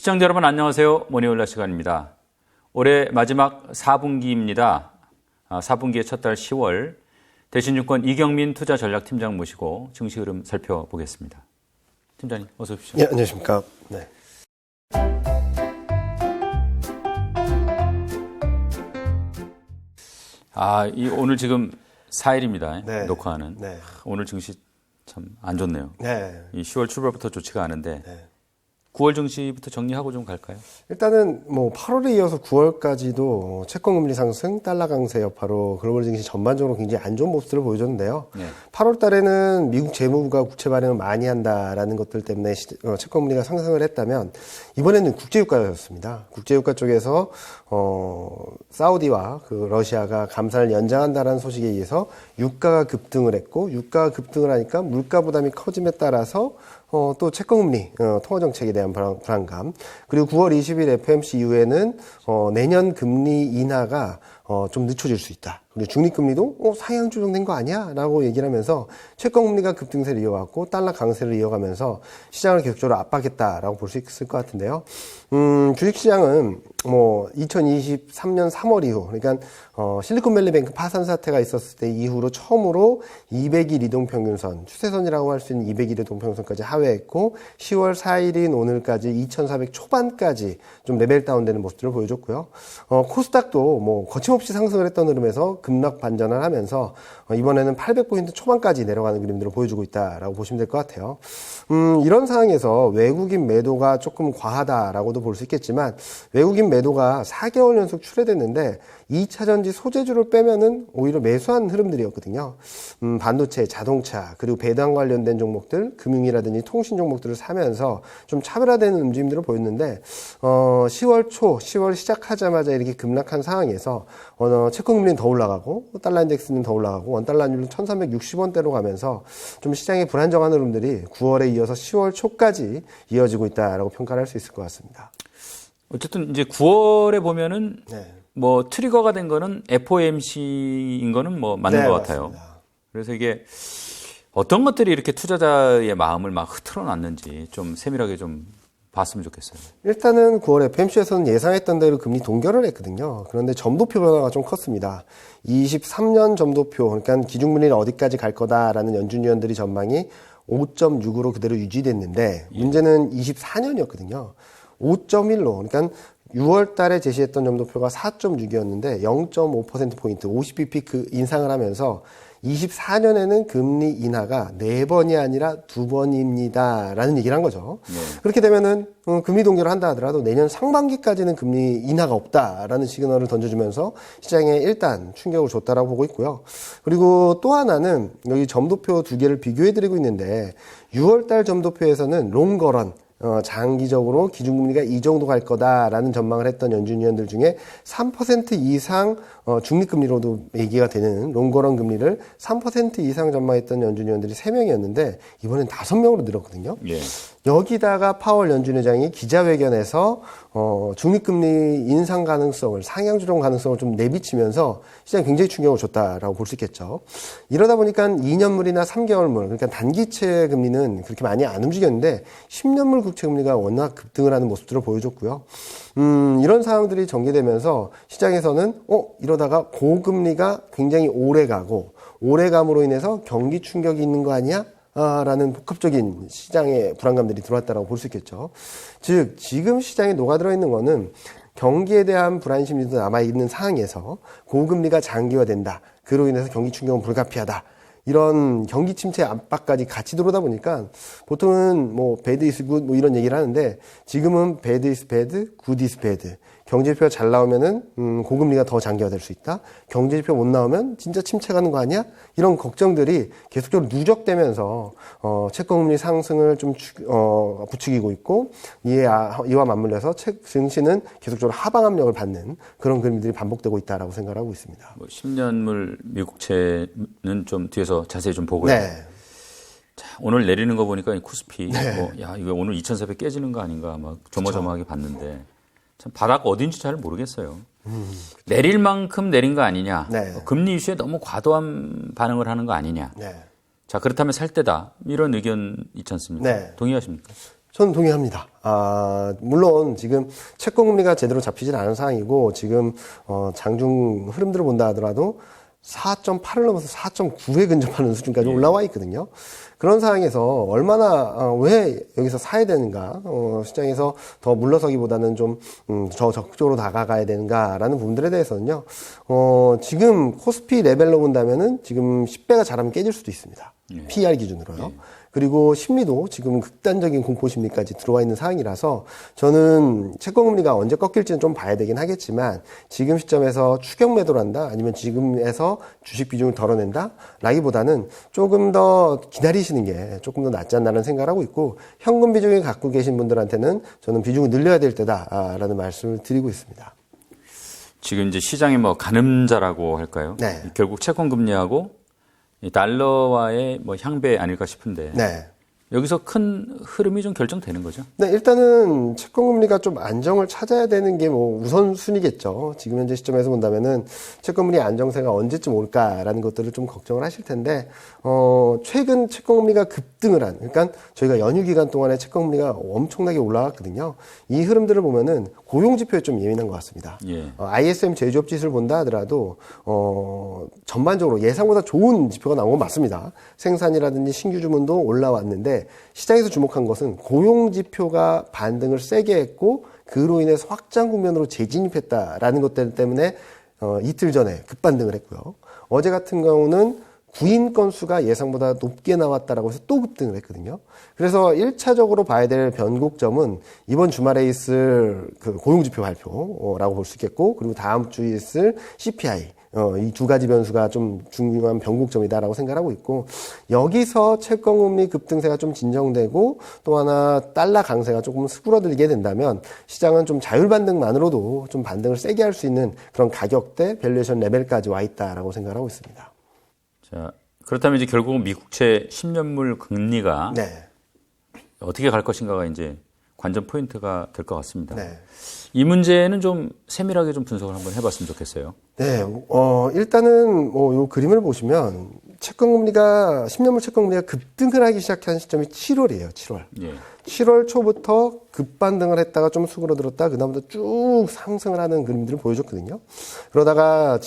시청자 여러분 안녕하세요. 모닝올라 시간입니다. 올해 마지막 4분기입니다. 4분기의 첫 달 10월 대신증권 이경민 투자전략팀장 모시고 증시 흐름 살펴보겠습니다. 팀장님 어서 오십시오. 네, 안녕하십니까. 네. 오늘 지금 4일입니다. 네. 녹화하는. 네. 오늘 증시 참 안 좋네요. 네. 이 10월 출발부터 좋지가 않은데 네. 9월 증시부터 정리하고 좀 갈까요? 일단은 8월에 이어서 9월까지도 채권금리 상승, 달러 강세 여파로 글로벌 증시 전반적으로 굉장히 안 좋은 모습들을 보여줬는데요. 네. 8월 달에는 미국 재무부가 국채 발행을 많이 한다라는 것들 때문에 채권금리가 상승을 했다면 이번에는 국제유가였습니다. 국제유가 쪽에서 사우디와 러시아가 감산을 연장한다라는 소식에 의해서 유가가 급등을 했고, 유가가 급등을 하니까 물가 부담이 커짐에 따라서 또 채권금리, 통화정책에 대한 불안감, 그리고 9월 20일 FOMC 이후에는 내년 금리 인하가 좀 늦춰질 수 있다. 그리고 중립금리도 상향 조정된 거 아니야? 라고 얘기를 하면서 채권금리가 급등세를 이어왔고 달러 강세를 이어가면서 시장을 계속적으로 압박했다라고 볼 수 있을 것 같은데요. 주식시장은 2023년 3월 이후, 그러니까 실리콘밸리뱅크 파산 사태가 있었을 때 이후로 처음으로 200일 이동평균선, 추세선이라고 할 수 있는 200일 이동평균선까지 하회했고 10월 4일인 오늘까지 2400 초반까지 좀 레벨 다운되는 모습들을 보여줬고요. 코스닥도 거침없이 상승을 했던 흐름에서 급락 반전을 하면서 이번에는 800포인트 초반까지 내려가는 그림들을 보여주고 있다라고 보시면 될 것 같아요. 이런 상황에서 외국인 매도가 조금 과하다라고도 볼 수 있겠지만 외국인 매도가 4개월 연속 출회됐는데 2차전지 소재주를 빼면은 오히려 매수한 흐름들이었거든요. 반도체, 자동차, 그리고 배당 관련된 종목들, 금융이라든지 통신 종목들을 사면서 좀 차별화되는 움직임들을 보였는데 10월 시작하자마자 이렇게 급락한 상황에서 채권금리는 더 올라가고 달러 인덱스는 더 올라가고 원달러 환율은 1360원대로 가면서 좀 시장의 불안정한 흐름들이 9월에 이어서 10월 초까지 이어지고 있다라고 평가를 할 수 있을 것 같습니다. 어쨌든 이제 9월에 보면은 네. 트리거가 된 거는 FOMC인 거는 맞는 네, 것 같아요. 맞습니다. 그래서 이게 어떤 것들이 이렇게 투자자의 마음을 막 흐트러 놨는지 좀 세밀하게 좀 봤으면 좋겠어요. 일단은 9월 FOMC에서는 예상했던 대로 금리 동결을 했거든요. 그런데 점도표 변화가 좀 컸습니다. 23년 점도표, 그러니까 기준금리는 어디까지 갈 거다라는 연준 위원들이 전망이 5.6으로 그대로 유지됐는데 문제는 24년이었거든요. 5.1로, 그러니까 6월 달에 제시했던 점도표가 4.6이었는데 0.5%포인트, 50bp 인상을 하면서 24년에는 금리 인하가 4번이 아니라 2번입니다. 라는 얘기를 한 거죠. 네. 그렇게 되면은 금리 동결을 한다 하더라도 내년 상반기까지는 금리 인하가 없다라는 시그널을 던져주면서 시장에 일단 충격을 줬다라고 보고 있고요. 그리고 또 하나는 여기 점도표 두 개를 비교해드리고 있는데 6월 달 점도표에서는 롱거런, 장기적으로 기준금리가 이 정도 갈 거다라는 전망을 했던 연준 위원들 중에 3% 이상 중립금리로도 얘기가 되는 롱거런 금리를 3% 이상 전망했던 연준 위원들이 3명이었는데 이번엔 5명으로 늘었거든요. 예. 여기다가 파월 연준 의장이 기자회견에서 중립금리 인상 가능성을, 상향 조정 가능성을 좀 내비치면서 시장에 굉장히 충격을 줬다라고 볼 수 있겠죠. 이러다 보니까 2년물이나 3개월물, 그러니까 단기채 금리는 그렇게 많이 안 움직였는데 10년물 국채 금리가 워낙 급등을 하는 모습들을 보여줬고요. 이런 상황들이 전개되면서 시장에서는 이러다가 고금리가 굉장히 오래 가고 오래 감으로 인해서 경기 충격이 있는 거 아니야? 라는 복합적인 시장의 불안감들이 들어왔다고 볼 수 있겠죠. 즉 지금 시장에 녹아들어 있는 거는 경기에 대한 불안 심리도 남아있는 상황에서 고금리가 장기화된다. 그로 인해서 경기 충격은 불가피하다. 이런 경기 침체 압박까지 같이 들어오다 보니까 보통은 bad is good 이런 얘기를 하는데 지금은 bad is bad, good is bad. 경제지표가 잘 나오면은 고금리가 더 장기화될 수 있다. 경제지표 못 나오면 진짜 침체 가는 거 아니야? 이런 걱정들이 계속적으로 누적되면서 채권금리 상승을 좀 부추기고 있고 이와 맞물려서 증시는 계속적으로 하방 압력을 받는 그런 그림들이 반복되고 있다라고 생각하고 있습니다. 10년물 미국채는 좀 뒤에서 자세히 좀 보고요. 네. 자, 오늘 내리는 거 보니까 코스피 네. 이거 오늘 2,400 깨지는 거 아닌가 막 조마조마하게 봤는데 참 바닥 어딘지 잘 모르겠어요. 내릴 만큼 내린 거 아니냐. 네. 금리 이슈에 너무 과도한 반응을 하는 거 아니냐. 네. 자, 그렇다면 살 때다. 이런 의견 있지 않습니까? 네. 동의하십니까? 저는 동의합니다. 물론 지금 채권금리가 제대로 잡히질 않은 상황이고 지금 장중 흐름들을 본다 하더라도 4.8을 넘어서 4.9에 근접하는 수준까지 올라와 있거든요. 그런 상황에서 얼마나 왜 여기서 사야 되는가, 시장에서 더 물러서기보다는 좀 더 적극적으로 다가가야 되는가라는 부분들에 대해서는요. 지금 코스피 레벨로 본다면은 지금 10배가 잘하면 깨질 수도 있습니다. PER 기준으로요. 그리고 심리도 지금 극단적인 공포 심리까지 들어와 있는 상황이라서 저는 채권금리가 언제 꺾일지는 좀 봐야 되긴 하겠지만 지금 시점에서 추격 매도를 한다 아니면 지금에서 주식 비중을 덜어낸다 라기보다는 조금 더 기다리시는 게 조금 더 낫지 않나라는 생각을 하고 있고 현금 비중을 갖고 계신 분들한테는 저는 비중을 늘려야 될 때다라는 말씀을 드리고 있습니다. 지금 이제 시장이 뭐 가늠자라고 할까요? 네. 결국 채권금리하고 이 달러와의 뭐 향배 아닐까 싶은데 네. 여기서 큰 흐름이 좀 결정되는 거죠? 네, 일단은 채권금리가 좀 안정을 찾아야 되는 게 뭐 우선순위겠죠. 지금 현재 시점에서 본다면은 채권금리 안정세가 언제쯤 올까라는 것들을 좀 걱정을 하실 텐데, 최근 채권금리가 급등을 한, 그러니까 저희가 연휴 기간 동안에 채권금리가 엄청나게 올라갔거든요. 이 흐름들을 보면은 고용지표에 좀 예민한 것 같습니다. 예. ISM 제조업 지수를 본다 하더라도, 전반적으로 예상보다 좋은 지표가 나온 건 맞습니다. 생산이라든지 신규 주문도 올라왔는데, 시장에서 주목한 것은 고용지표가 반등을 세게 했고, 그로 인해서 확장 국면으로 재진입했다라는 것들 때문에 이틀 전에 급반등을 했고요. 어제 같은 경우는 구인 건수가 예상보다 높게 나왔다라고 해서 또 급등을 했거든요. 그래서 1차적으로 봐야 될 변곡점은 이번 주말에 있을 그 고용지표 발표라고 볼 수 있겠고, 그리고 다음 주에 있을 CPI, 이 두 가지 변수가 좀 중요한 변곡점이다라고 생각하고 있고, 여기서 채권금리 급등세가 좀 진정되고 또 하나 달러 강세가 조금 수그러들게 된다면 시장은 좀 자율반등만으로도 좀 반등을 세게 할 수 있는 그런 가격대 밸류에이션 레벨까지 와 있다라고 생각하고 있습니다. 자, 그렇다면 이제 결국은 미국채 10년물 금리가 네. 어떻게 갈 것인가가 이제 관전 포인트가 될 것 같습니다. 네. 이 문제는 좀 세밀하게 좀 분석을 한번 해봤으면 좋겠어요. 네, 일단은 요 그림을 보시면 채권금리가 10년물 채권금리가 급등을 하기 시작한 시점이 7월이에요. 7월. 예. 7월 초부터 급반등을 했다가 좀 수그러들었다 그다음부터 쭉 상승을 하는 그림들을 보여줬거든요. 그러다가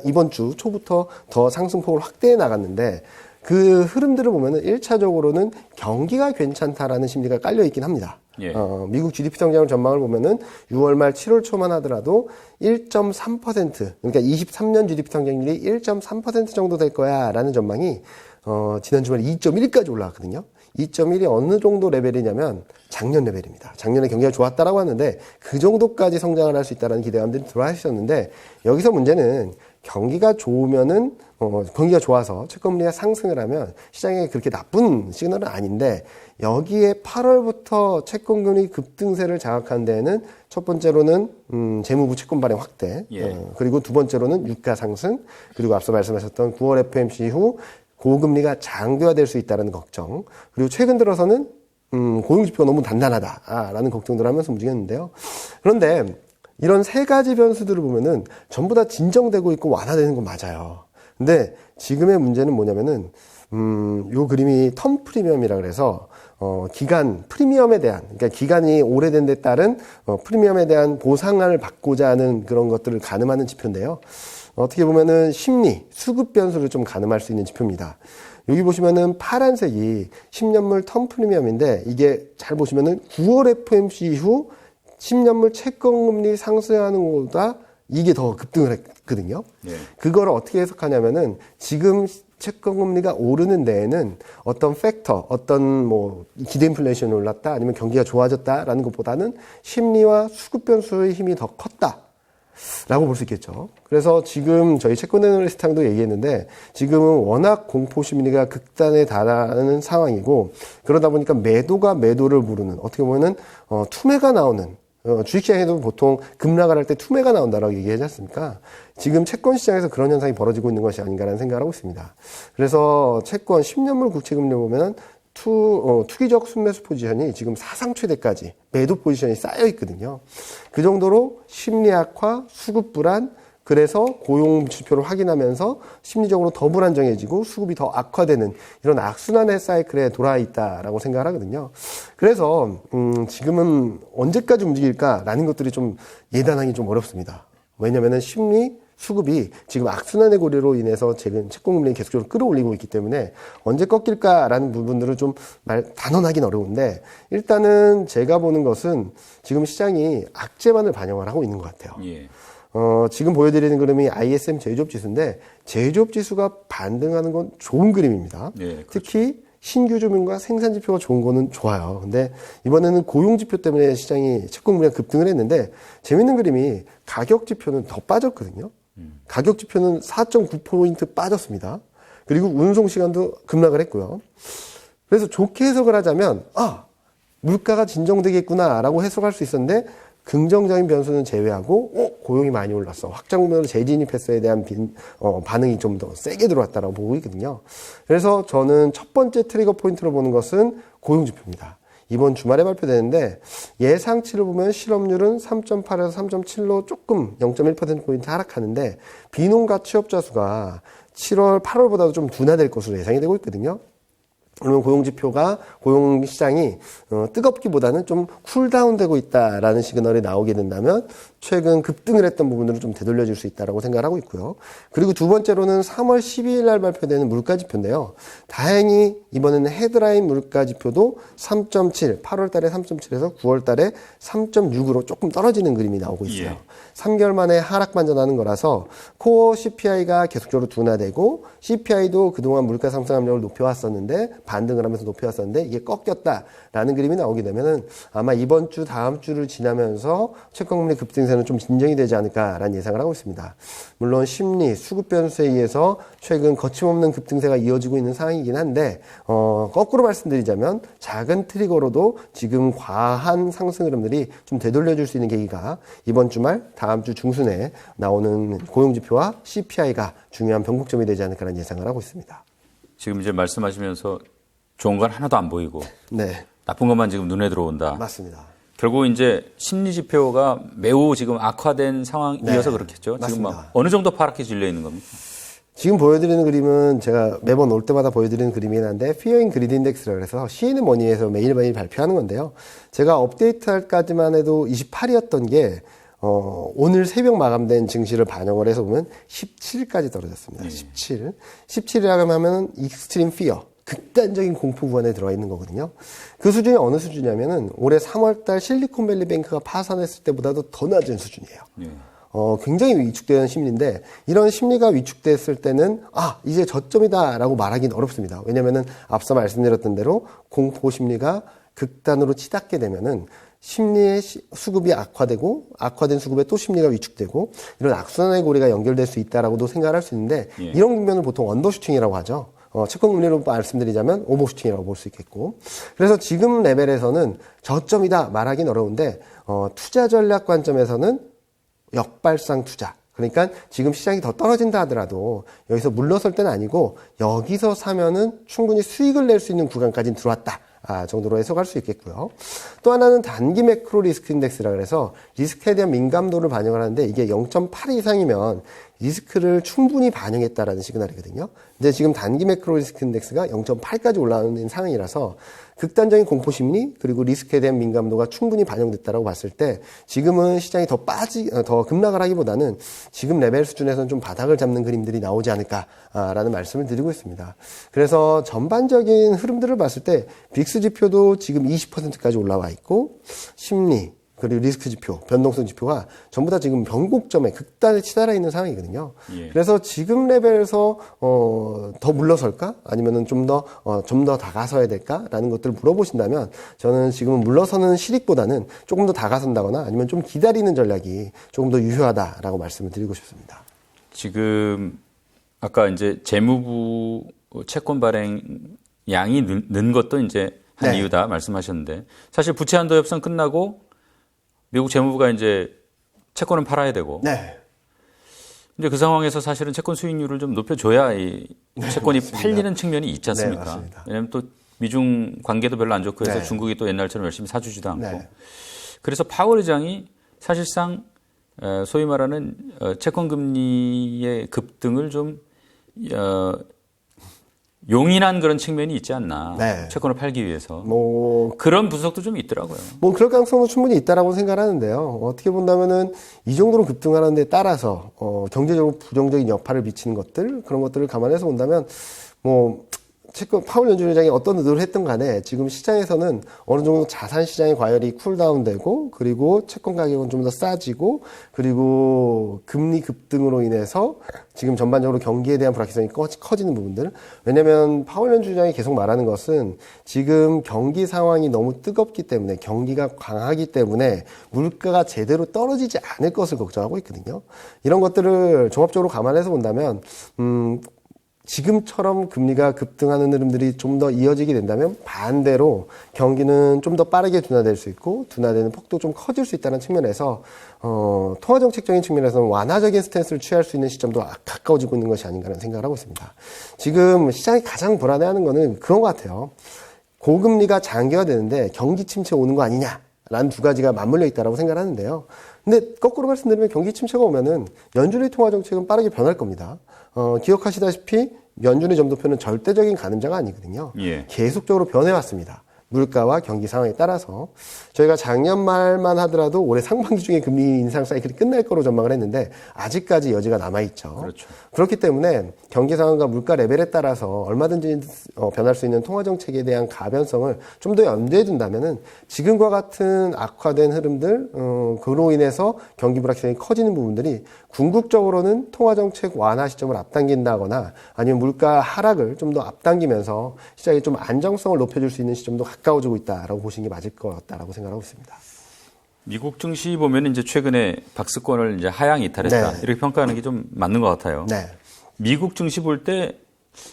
이번 주 초부터 더 상승폭을 확대해 나갔는데 그 흐름들을 보면은 1차적으로는 경기가 괜찮다라는 심리가 깔려 있긴 합니다. 예. 미국 GDP 성장을 전망을 보면은 6월 말 7월 초만 하더라도 1.3%, 그러니까 23년 GDP 성장률이 1.3% 정도 될 거야라는 전망이 지난 주말에 2.1까지 올라왔거든요. 2.1이 어느 정도 레벨이냐면 작년 레벨입니다. 작년에 경기가 좋았다라고 하는데 그 정도까지 성장을 할 수 있다라는 기대감들이 들어하셨는데 여기서 문제는 경기가 좋으면은 경기가 좋아서 채권금리가 상승을 하면 시장에 그렇게 나쁜 시그널은 아닌데 여기에 8월부터 채권금리 급등세를 장악한 데에는 첫 번째로는 재무부 채권 발행 확대, 예. 그리고 두 번째로는 유가 상승, 그리고 앞서 말씀하셨던 9월 FOMC 이후 고금리가 장기화될 수 있다는 걱정, 그리고 최근 들어서는 고용지표가 너무 단단하다라는 걱정들을 하면서 움직였는데요. 그런데 이런 세 가지 변수들을 보면은 전부 다 진정되고 있고 완화되는 건 맞아요. 근데 지금의 문제는 뭐냐면은 요 그림이 텀 프리미엄이라 그래서 기간 프리미엄에 대한, 그러니까 기간이 오래된 데 따른 프리미엄에 대한 보상을 받고자 하는 그런 것들을 가늠하는 지표인데요. 어떻게 보면은 심리, 수급 변수를 좀 가늠할 수 있는 지표입니다. 여기 보시면은 파란색이 10년물 텀 프리미엄인데 이게 잘 보시면은 9월 FOMC 이후 10년물 채권금리 상승하는 것보다 이게 더 급등을 했거든요. 네. 그걸 어떻게 해석하냐면은 지금 채권금리가 오르는 데에는 어떤 팩터, 어떤 뭐 기대 인플레이션이 올랐다 아니면 경기가 좋아졌다라는 것보다는 심리와 수급 변수의 힘이 더 컸다라고 볼 수 있겠죠. 그래서 지금 저희 채권 애널리스트랑도 얘기했는데 지금은 워낙 공포 심리가 극단에 달하는 상황이고 그러다 보니까 매도가 매도를 부르는 어떻게 보면은 투매가 나오는 주식시장에도 보통 급락을 할 때 투매가 나온다라고 얘기하지 않습니까? 지금 채권 시장에서 그런 현상이 벌어지고 있는 것이 아닌가라는 생각을 하고 있습니다. 그래서 채권 10년물 국채금리 보면은 투기적 순매수 포지션이 지금 사상 최대까지 매도 포지션이 쌓여 있거든요. 그 정도로 심리 악화, 수급 불안, 그래서 고용 지표를 확인하면서 심리적으로 더 불안정해지고 수급이 더 악화되는 이런 악순환의 사이클에 돌아 있다라고 생각을 하거든요. 그래서 지금은 언제까지 움직일까라는 것들이 좀 예단하기 좀 어렵습니다. 왜냐하면 심리 수급이 지금 악순환의 고리로 인해서 최근 채권금리를 계속적으로 끌어올리고 있기 때문에 언제 꺾일까라는 부분들을 좀 단언하기는 어려운데 일단은 제가 보는 것은 지금 시장이 악재만을 반영을 하고 있는 것 같아요. 예. 지금 보여드리는 그림이 ISM 제조업 지수인데 제조업 지수가 반등하는 건 좋은 그림입니다. 예, 그렇죠. 특히 신규 조명과 생산 지표가 좋은 거는 좋아요. 근데 이번에는 고용 지표 때문에 시장이 채권금리가 급등을 했는데 재밌는 그림이 가격 지표는 더 빠졌거든요. 가격 지표는 4.9포인트 빠졌습니다. 그리고 운송 시간도 급락을 했고요. 그래서 좋게 해석을 하자면 물가가 진정되겠구나라고 해석할 수 있었는데 긍정적인 변수는 제외하고 고용이 많이 올랐어. 확장 국면으로 재진입했어에 대한 반응이 좀 더 세게 들어왔다라고 보고 있거든요. 그래서 저는 첫 번째 트리거 포인트로 보는 것은 고용 지표입니다. 이번 주말에 발표되는데 예상치를 보면 실업률은 3.8에서 3.7로 조금 0.1%포인트 하락하는데 비농가 취업자 수가 7월, 8월보다도 좀 둔화될 것으로 예상이 되고 있거든요. 그러면 고용지표가 고용시장이 뜨겁기보다는 좀 쿨다운되고 있다라는 시그널이 나오게 된다면 최근 급등을 했던 부분으로 좀 되돌려질 수 있다라고 생각을 하고 있고요. 그리고 두 번째로는 3월 12일 날 발표되는 물가지표인데요. 다행히 이번에는 헤드라인 물가지표도 3.7, 8월 달에 3.7에서 9월 달에 3.6으로 조금 떨어지는 그림이 나오고 있어요. 예. 3개월 만에 하락 반전하는 거라서 코어 CPI가 계속적으로 둔화되고 CPI도 그동안 물가 상승 압력을 높여왔었는데 반등을 하면서 높여왔었는데 이게 꺾였다라는 그림이 나오게 되면은 아마 이번 주 다음 주를 지나면서 채권금리 급등세는 좀 진정이 되지 않을까라는 예상을 하고 있습니다. 물론 심리, 수급 변수에 의해서 최근 거침없는 급등세가 이어지고 있는 상황이긴 한데 거꾸로 말씀드리자면 작은 트리거로도 지금 과한 상승 흐름들이 좀 되돌려줄 수 있는 계기가 이번 주말 다음 주 중순에 나오는 고용지표와 CPI가 중요한 변곡점이 되지 않을까라는 예상을 하고 있습니다. 지금 이제 말씀하시면서 좋은 건 하나도 안 보이고 네, 나쁜 것만 지금 눈에 들어온다. 맞습니다. 결국 이제 심리 지표가 매우 지금 악화된 상황이어서 네, 그렇겠죠. 지금 맞습니다. 막 어느 정도 파랗게 질려 있는 겁니까? 지금 보여드리는 그림은 제가 매번 올 때마다 보여드리는 그림이긴 한데 Fear and Greed Index라고 해서 CNN 머니에서 매일매일 발표하는 건데요. 제가 업데이트할까지만 해도 28이었던 게 오늘 새벽 마감된 증시를 반영을 해서 보면 17까지 떨어졌습니다. 17. 17이라고 하면 Extreme Fear. 극단적인 공포 구간에 들어가 있는 거거든요. 그 수준이 어느 수준이냐면은 올해 3월달 실리콘밸리 뱅크가 파산했을 때보다도 더 낮은 수준이에요. 굉장히 위축되는 심리인데 이런 심리가 위축됐을 때는 이제 저점이다라고 말하기는 어렵습니다. 왜냐면은 앞서 말씀드렸던 대로 공포 심리가 극단으로 치닫게 되면은 심리의 수급이 악화되고 악화된 수급에 또 심리가 위축되고 이런 악순환의 고리가 연결될 수 있다라고도 생각할 수 있는데 이런 국면을 보통 언더슈팅이라고 하죠. 채권금리로 말씀드리자면 오버슈팅이라고 볼 수 있겠고 그래서 지금 레벨에서는 저점이다 말하기는 어려운데 투자 전략 관점에서는 역발상 투자 그러니까 지금 시장이 더 떨어진다 하더라도 여기서 물러설 때는 아니고 여기서 사면은 충분히 수익을 낼 수 있는 구간까지는 들어왔다 정도로 해석할 수 있겠고요. 또 하나는 단기 매크로 리스크 인덱스라 그래서 리스크에 대한 민감도를 반영을 하는데 이게 0.8 이상이면 리스크를 충분히 반영했다라는 시그널이거든요. 근데 지금 단기 매크로 리스크 인덱스가 0.8까지 올라오는 상황이라서 극단적인 공포 심리 그리고 리스크에 대한 민감도가 충분히 반영됐다라고 봤을 때 지금은 시장이 더 급락을 하기보다는 지금 레벨 수준에서는 좀 바닥을 잡는 그림들이 나오지 않을까라는 말씀을 드리고 있습니다. 그래서 전반적인 흐름들을 봤을 때 빅스 지표도 지금 20%까지 올라와 있고 심리 그리고 리스크 지표, 변동성 지표가 전부 다 지금 변곡점에 극단에 치달아 있는 상황이거든요. 그래서 지금 레벨에서 더 물러설까? 아니면은 좀 더 다가서야 될까?라는 것들을 물어보신다면 저는 지금은 물러서는 실익보다는 조금 더 다가선다거나 아니면 좀 기다리는 전략이 조금 더 유효하다라고 말씀을 드리고 싶습니다. 지금 아까 이제 재무부 채권 발행 양이 는 것도 이제 한 이유다 말씀하셨는데 사실 부채 한도 협상 끝나고 미국 재무부가 이제 채권은 팔아야 되고. 네. 이제 그 상황에서 사실은 채권 수익률을 좀 높여줘야 이 채권이 맞습니다. 팔리는 측면이 있지 않습니까? 네, 맞습니다. 왜냐하면 또 미중 관계도 별로 안 좋고 해서 네. 중국이 또 옛날처럼 열심히 사주지도 않고. 네. 그래서 파월 의장이 사실상 소위 말하는 채권 금리의 급등을 좀 용인한 그런 측면이 있지 않나. 네. 채권을 팔기 위해서. 뭐 그런 분석도 좀 있더라고요. 뭐 그럴 가능성도 충분히 있다라고 생각하는데요. 어떻게 본다면은 이 정도로 급등하는 데 따라서 경제적으로 부정적인 여파를 미치는 것들 그런 것들을 감안해서 본다면 뭐 채권 파월 연준의장이 어떤 의도를 했든 간에 지금 시장에서는 어느 정도 자산 시장의 과열이 쿨다운되고 그리고 채권 가격은 좀 더 싸지고 그리고 금리 급등으로 인해서 지금 전반적으로 경기에 대한 불확실성이 커지는 부분들. 왜냐하면 파월 연준의장이 계속 말하는 것은 지금 경기 상황이 너무 뜨겁기 때문에 경기가 강하기 때문에 물가가 제대로 떨어지지 않을 것을 걱정하고 있거든요. 이런 것들을 종합적으로 감안해서 본다면 지금처럼 금리가 급등하는 흐름들이 좀 더 이어지게 된다면 반대로 경기는 좀 더 빠르게 둔화될 수 있고 둔화되는 폭도 좀 커질 수 있다는 측면에서 통화정책적인 측면에서는 완화적인 스탠스를 취할 수 있는 시점도 가까워지고 있는 것이 아닌가라는 생각을 하고 있습니다. 지금 시장이 가장 불안해하는 거는 그런 것 같아요. 고금리가 장기화되는데 경기 침체 오는 거 아니냐라는 두 가지가 맞물려 있다고 생각을 하는데요. 근데 거꾸로 말씀드리면 경기 침체가 오면은 연준의 통화정책은 빠르게 변할 겁니다. 기억하시다시피 연준의 점도표는 절대적인 가늠자가 아니거든요. 예. 계속적으로 변해왔습니다. 물가와 경기 상황에 따라서 저희가 작년 말만 하더라도 올해 상반기 중에 금리 인상 사이클이 끝날 거로 전망을 했는데 아직까지 여지가 남아있죠. 그렇죠. 그렇기 때문에 경기 상황과 물가 레벨에 따라서 얼마든지 변할 수 있는 통화정책에 대한 가변성을 좀 더 염두에 둔다면은 지금과 같은 악화된 흐름들 그로 인해서 경기 불확실성이 커지는 부분들이 궁극적으로는 통화정책 완화 시점을 앞당긴다거나 아니면 물가 하락을 좀 더 앞당기면서 시장이 좀 안정성을 높여줄 수 있는 시점도 가까워지고 있다라고 보시는 게 맞을 것 같다라고 생각하고 있습니다. 미국 증시 보면 이제 최근에 박스권을 이제 하향 이탈했다. 네. 이렇게 평가하는 게 좀 맞는 것 같아요. 네. 미국 증시 볼 때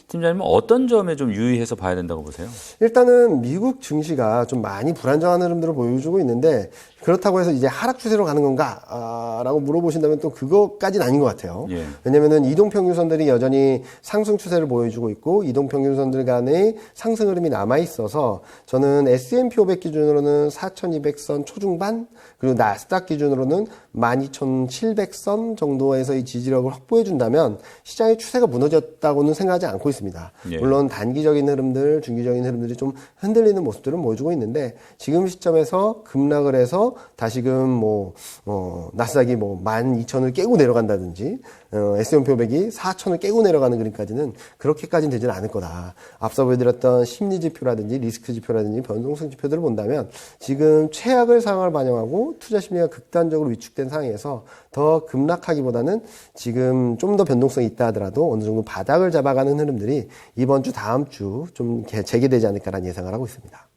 팀장님은 어떤 점에 좀 유의해서 봐야 된다고 보세요? 일단은 미국 증시가 좀 많이 불안정한 흐름들을 보여주고 있는데 그렇다고 해서 이제 하락 추세로 가는 건가? 라고 물어보신다면 또 그것까지는 아닌 것 같아요. 예. 왜냐면은 이동평균선들이 여전히 상승 추세를 보여주고 있고 이동평균선들 간의 상승 흐름이 남아있어서 저는 S&P 500 기준으로는 4,200선 초중반 그리고 나스닥 기준으로는 12,700선 정도에서의 지지력을 확보해준다면 시장의 추세가 무너졌다고는 생각하지 않고 있습니다. 예. 물론 단기적인 흐름들, 중기적인 흐름들이 좀 흔들리는 모습들은 보여주고 있는데 지금 시점에서 급락을 해서 다시금 나스닥이 12,000을 깨고 내려간다든지 S&P 500이 4,000을 깨고 내려가는 그림까지는 그렇게까지는 되지는 않을 거다. 앞서 보여드렸던 심리 지표라든지 리스크 지표라든지 변동성 지표들을 본다면 지금 최악의 상황을 반영하고 투자 심리가 극단적으로 위축된 상황에서 더 급락하기보다는 지금 좀 더 변동성이 있다 하더라도 어느 정도 바닥을 잡아가는 흐름들이 이번 주 다음 주 좀 재개되지 않을까라는 예상을 하고 있습니다.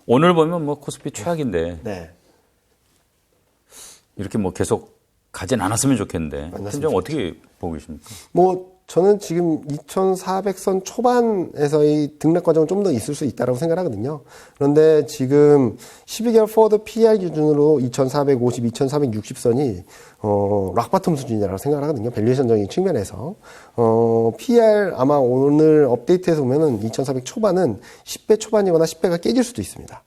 오늘 보면 코스피 최악인데 네. 이렇게 계속 가진 않았으면 좋겠는데 팀장 어떻게 보고 계십니까? 저는 지금 2,400선 초반에서의 등락 과정은 좀 더 있을 수 있다고 생각하거든요. 그런데 지금 12개월 포워드 PR 기준으로 2,450, 2,460선이 락바텀 수준이라고 생각하거든요. 밸류에이션적인 측면에서. PR 아마 오늘 업데이트해서 보면은 2,400 초반은 10배 초반이거나 10배가 깨질 수도 있습니다.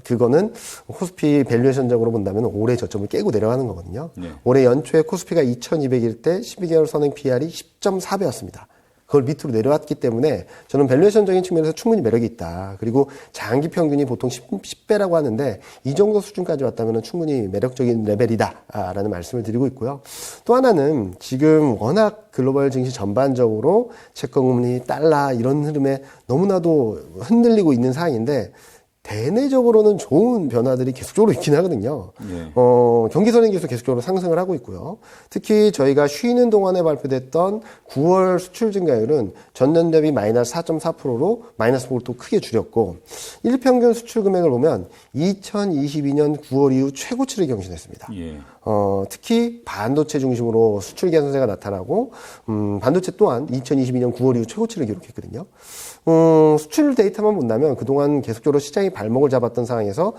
그거는 코스피 밸류에이션적으로 본다면 올해 저점을 깨고 내려가는 거거든요. 네. 올해 연초에 코스피가 2,200일 때 12개월 선행 PR이 10.4배였습니다. 그걸 밑으로 내려왔기 때문에 저는 밸류에이션적인 측면에서 충분히 매력이 있다. 그리고 장기 평균이 보통 10배라고 하는데 이 정도 수준까지 왔다면 충분히 매력적인 레벨이다라는 말씀을 드리고 있고요. 또 하나는 지금 워낙 글로벌 증시 전반적으로 채권금리, 달러 이런 흐름에 너무나도 흔들리고 있는 상황인데 대내적으로는 좋은 변화들이 계속적으로 있긴 하거든요. 예. 경기선행지수 계속적으로 상승을 하고 있고요. 특히 저희가 쉬는 동안에 발표됐던 9월 수출 증가율은 전년 대비 마이너스 4.4%로 마이너스 폭을 또 크게 줄였고 일평균 수출 금액을 보면 2022년 9월 이후 최고치를 경신했습니다. 예. 특히 반도체 중심으로 수출 개선세가 나타나고 반도체 또한 2022년 9월 이후 최고치를 기록했거든요. 수출 데이터만 본다면 그동안 계속적으로 시장이 발목을 잡았던 상황에서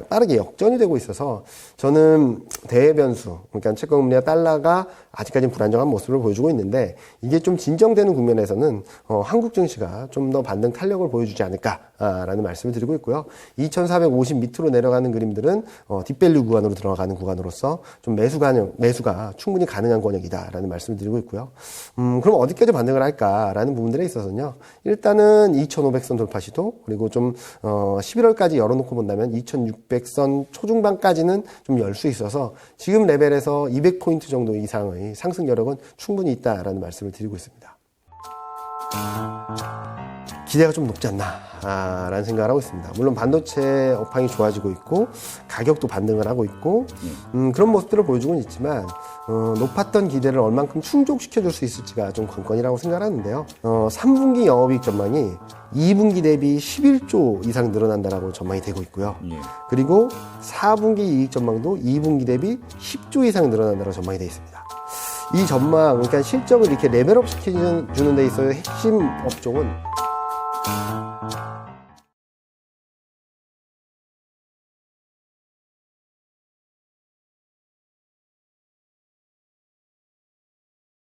빠르게 역전이 되고 있어서 저는 대변수, 그러니까 채권금리와 달러가 아직까지는 불안정한 모습을 보여주고 있는데 이게 좀 진정되는 국면에서는 한국 증시가 좀 더 반등 탄력을 보여주지 않을까라는 말씀을 드리고 있고요. 2,450 밑으로 내려가는 그림들은 딥밸류 구간으로 들어가는 구간으로서 좀 매수가 충분히 가능한 권역이다라는 말씀을 드리고 있고요. 그럼 어디까지 반등을 할까라는 부분들에 있어서는요. 일단은 2,500선 돌파 시도, 그리고 좀 11월까지 열어놓고 본다면 2,600선 초중반까지는 좀 열 수 있어서 지금 레벨에서 200포인트 정도 이상의 상승 여력은 충분히 있다라는 말씀을 드리고 있습니다. 기대가 좀 높지 않나라는 생각을 하고 있습니다. 물론 반도체 업황이 좋아지고 있고 가격도 반등을 하고 있고 그런 모습들을 보여주고는 있지만 높았던 기대를 얼만큼 충족시켜줄 수 있을지가 좀 관건이라고 생각을 하는데요. 3분기 영업이익 전망이 2분기 대비 11조 이상 늘어난다라고 전망이 되고 있고요. 그리고 4분기 이익 전망도 2분기 대비 10조 이상 늘어난다고 전망이 되어 있습니다. 이 전망, 그러니까 실적을 이렇게 레벨업 시켜주는 데 있어서 핵심 업종은